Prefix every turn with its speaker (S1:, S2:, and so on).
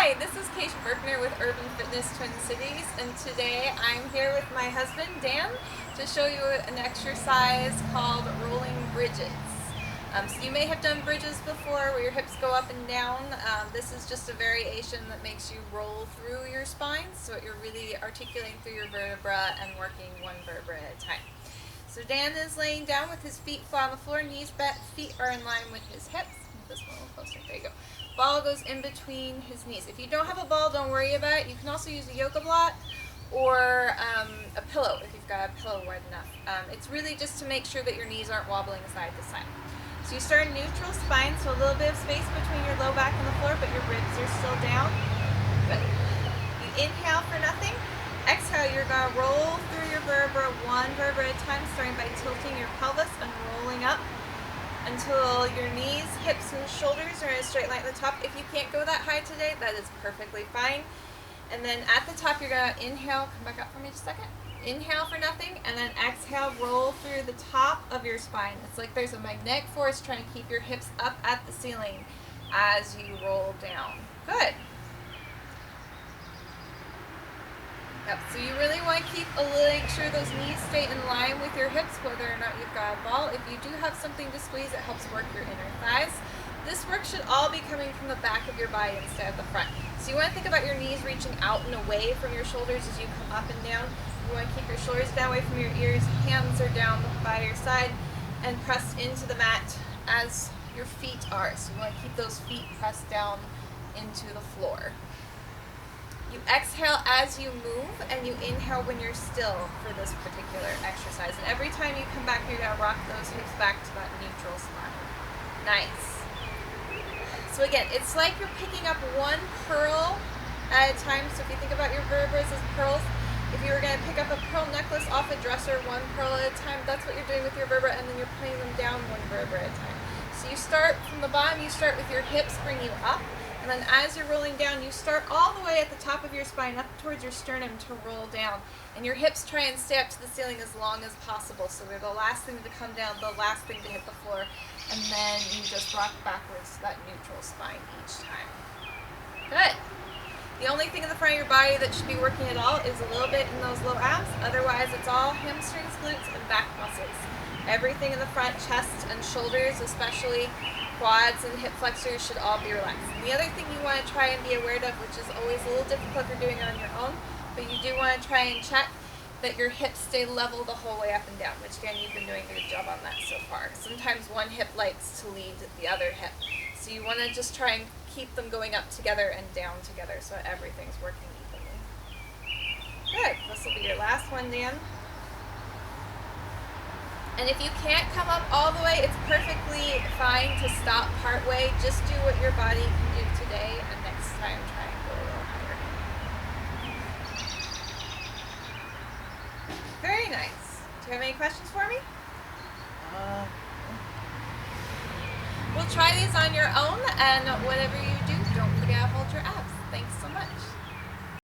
S1: Hi, this is Kate Berkner with Urban Fitness Twin Cities, and today I'm here with my husband Dan to show you an exercise called rolling bridges. So you may have done bridges before where your hips go up and down. This is just a variation that makes you roll through your spine, so you're really articulating through your vertebra and working one vertebra at a time. So Dan is laying down with his feet flat on the floor, knees bent, feet are in line with his hips. Move this one a little closer, there you go. Ball goes in between his knees. If you don't have a ball, don't worry about it. You can also use a yoga block or a pillow if you've got a pillow wide enough. It's really just to make sure that your knees aren't wobbling side to side. So you start in neutral spine, so a little bit of space between your low back and the floor, but your ribs are still down. Good. You inhale for nothing. Exhale, you're going to roll through your vertebra one vertebra at a time, starting by tilting your pelvis and rolling up until your knees, hips, and shoulders are in a straight line at the top. If you can't go that high today, that is perfectly fine. And then at the top, you're going to inhale. Come back up for me just a second. Inhale for nothing, and then exhale, roll through the top of your spine. It's like there's a magnetic force trying to keep your hips up at the ceiling as you roll down. Good. Yep, so you really want to make sure those knees stay in line with your hips, whether or not you've got a ball. If you do have something to squeeze, it helps work your inner thighs. This work should all be coming from the back of your body instead of the front. So you want to think about your knees reaching out and away from your shoulders as you come up and down. You want to keep your shoulders down away from your ears, hands are down by your side, and pressed into the mat as your feet are. So you want to keep those feet pressed down into the floor. You exhale as you move, and you inhale when you're still for this particular exercise. And every time you come back, you're going to rock those hips back to that neutral spine. Nice. So again, it's like you're picking up one pearl at a time. So if you think about your vertebrae as pearls, if you were going to pick up a pearl necklace off a dresser, one pearl at a time, that's what you're doing with your vertebra, and then you're putting them down one vertebra at a time. So you start from the bottom, you start with your hips, bring you up. And then as you're rolling down, you start all the way at the top of your spine up towards your sternum to roll down. And your hips try and stay up to the ceiling as long as possible. So they're the last thing to come down, the last thing to hit the floor. And then you just rock backwards to that neutral spine each time. Good. The only thing in the front of your body that should be working at all is a little bit in those low abs. Otherwise, it's all hamstrings, glutes, and back muscles. Everything in the front, chest and shoulders, especially quads and hip flexors, should all be relaxed. And the other thing you want to try and be aware of, which is always a little difficult if you're doing it on your own, but you do want to try and check that your hips stay level the whole way up and down, which again, you've been doing a good job on that so far. Sometimes one hip likes to lead the other hip. So you want to just try and keep them going up together and down together so everything's working evenly. Good. This will be your last one, Dan. And if you can't come up all the way, it's perfectly fine to stop partway. Just do what your body can do today, and next time try and go a little higher. Very nice. Do you have any questions for me? We'll try these on your own, and whatever you do, don't forget to hold your abs.